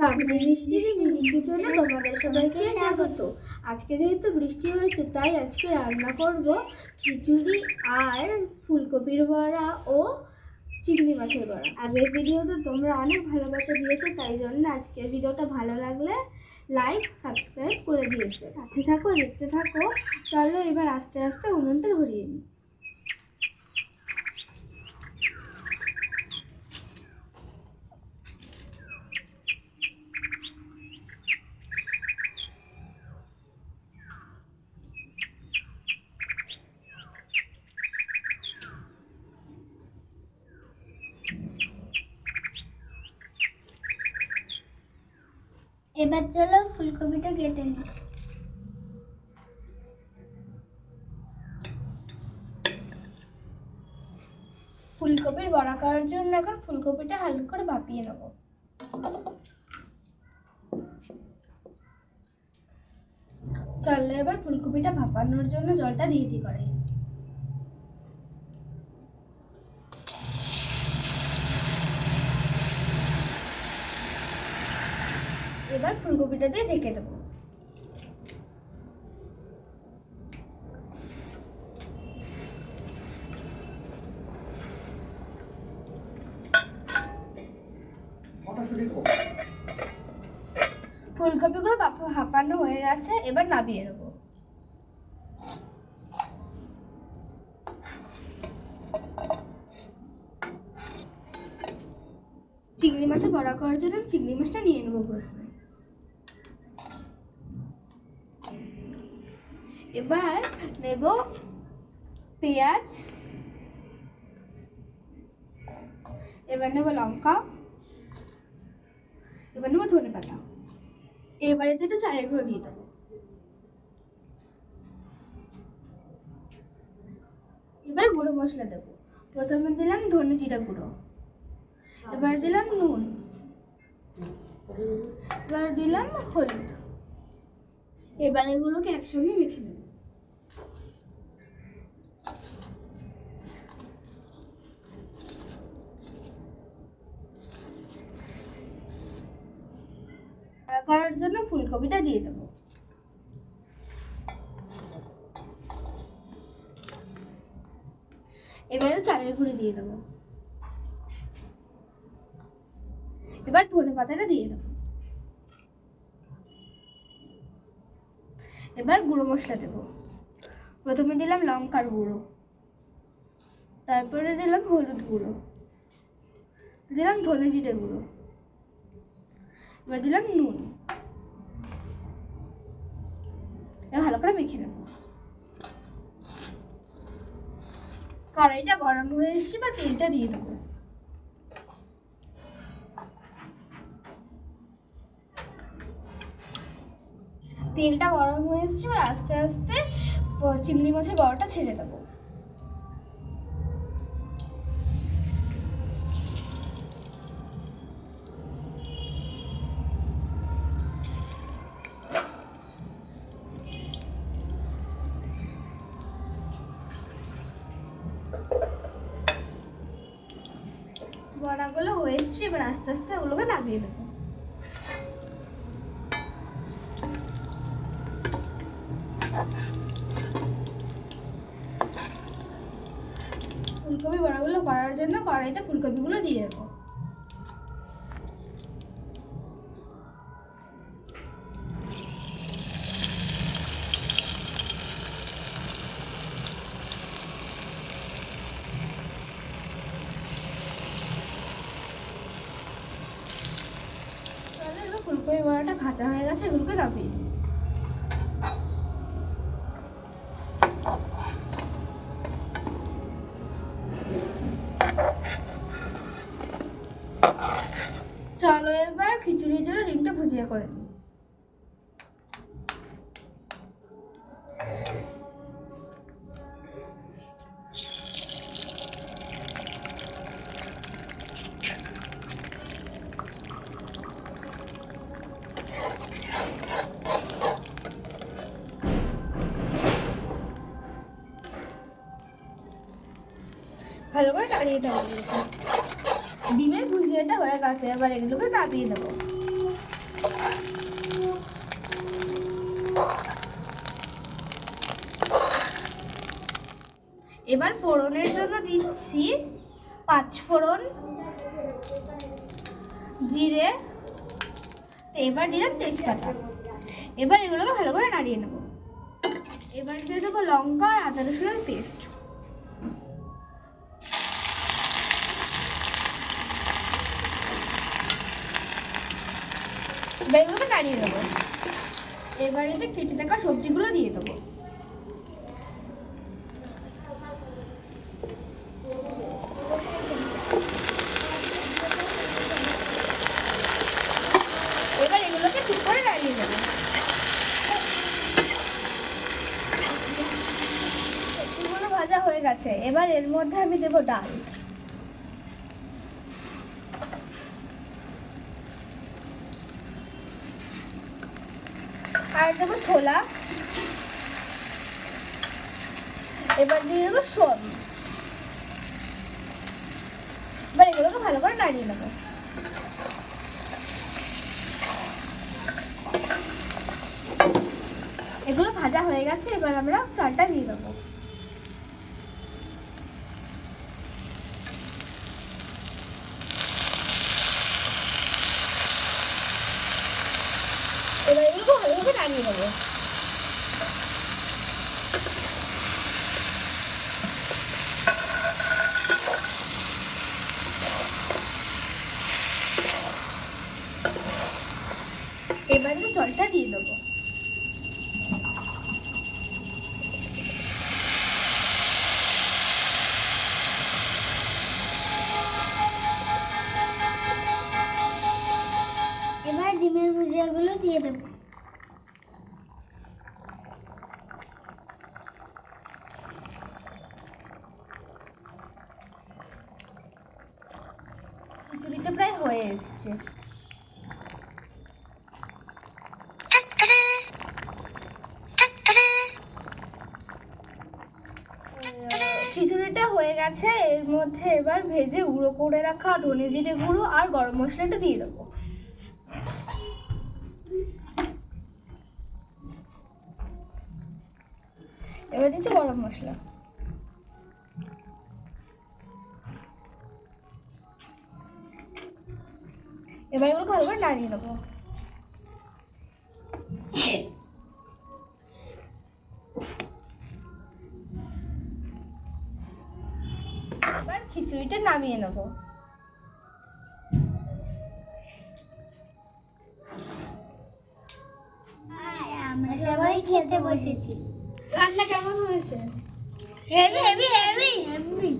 বাবলি মিষ্টির জন্য তোমাদের সবাইকে স্বাগত। আজকে যেহেতু বৃষ্টি হয়েছে তাই আজকে রান্না করব খিচুড়ি আর ফুলকপির বড়া ও চিংড়ি মাছের বড়া। আগের ভিডিওতে তোমরা অনেক ভালোবাসা দিয়েছো, তাই জন্য আজকের ভিডিওটা ভালো লাগলে লাইক সাবস্ক্রাইব করে দিয়েছে। সাথে থাকো, দেখতে থাকো। চলো এবার আস্তে আস্তে উনুনটা ধরিয়ে নিই। এবার চলো ফুলকপিটা কেটে নিই। ফুলকপির বড়া করার জন্য এখন ফুলকপিটা হালকা করে ভাপিয়ে নেব। চলো এবার ফুলকপিটা ভাপানোর জন্য জলটা দিয়ে দিই কড়াই। এবার ফুলকপিটা দিয়ে ঢেকে দেবো। ফুলকপিগুলো ভাপানো হয়ে গেছে, এবার নামিয়ে নেবো। চিংড়ি মাছে বড়া করার জন্য চিংড়ি মাছটা নিয়ে নেবো প্রথমে। এবার নেব পেঁয়াজ, এবার নেব লঙ্কা, এবার নেব ধনে পাতা। এবারে একটু চালের গুঁড়ো দিয়ে দেবো। এবার গুঁড়ো মশলা দেবো। প্রথমে দিলাম ধনে জিরা গুঁড়ো, এবার দিলাম নুন, এবার দিলাম হলুদ। এবার এগুলোকে একসঙ্গে মেখে নেব। করার জন্য ফুলকপিটা দিয়ে দেবো। এবারে চালের গুঁড়ি দিয়ে দেবো। এবার ধনে পাতাটা দিয়ে দেবো। এবার গুঁড়ো মশলা দেবো। প্রথমে দিলাম লঙ্কার গুঁড়ো, তারপরে দিলাম হলুদ গুঁড়ো, দিলাম ধনে জিরে গুঁড়ো, এবার দিলাম নুন। এবার ভালো করে মেখে নেব। কড়াইটা গরম হয়ে এসেছে, বা তেলটা দিয়ে দেবো। তেলটা গরম হয়ে এসেছে, এবার আস্তে আস্তে চিংড়ি মাছের বড়াটা ছেড়ে দেবো। বড়াগুলো হয়ে এসেছে, এবার আস্তে আস্তে ওগুলোকে নামিয়ে দেবো। ফুলকপি বড়াগুলো করার জন্য কড়াইতে ফুলকপিগুলো দিয়ে দেবো। ফুলকপি বড়াটা ভাজা হয়ে গেছে, এগুলোকে নামিয়ে দিই। চলো এবার খিচুড়ির জন্য ডিমটা ভুজিয়া করে নিই। ভালো করে নাড়িয়ে টাড়িয়ে ডিমের ভুজিয়াটা হয়ে গেছে, এবার এগুলোকে নামিয়ে দেবো। এবার ফোড়নের জন্য দিচ্ছি 5 ফোড়ন, জিরে, এবার দিলাম তেজপাতা। এবার এগুলোকে ভালো করে নাড়িয়ে নেব। এবার দিয়ে দেবো লঙ্কা আর আদা রসুনের পেস্ট। এবার এগুলোকে নাড়িয়ে দেবো। এবার এতে কেটে থাকা সবজিগুলো দিয়ে দেবো। এবার এগুলোকে ঠিক করে নাড়িয়ে দেবো। সবজিগুলো ভাজা হয়ে গেছে। এবার এর মধ্যে আমি দেবো ডাল। আর দেবো ছোলা। এবার দিয়ে দেবো সয়াবিন। এবার এগুলোকে ভালো করে নাড়িয়ে নেবো। এগুলো ভাজা হয়ে গেছে। এবার আমরা চালটা দিয়ে দেবো। এবার এগুলো ভালোভাবে নাড়িয়ে দেবো। এবারে জলটা দিয়ে দেবো। এবার ডিমের ভুজিয়াগুলো দিয়ে দেবো। খিচুড়িটা প্রায় হয়ে এসছে। খিচুড়িটা হয়ে গেছে। এর মধ্যে এবার ভেজে গুঁড়ো করে রাখা ধনে জিরে গুঁড়ো আর গরম মশলাটা দিয়ে দেবো। এবার দিচ্ছি গরম মশলা। এবার এগুলো ভালো করে নাড়িয়ে নেবো। এবার খিচুড়িটা নামিয়ে নেবো। আমরা সবাই খেতে বসেছি। রান্না কেমন হয়েছে? Heavy heavy heavy heavy.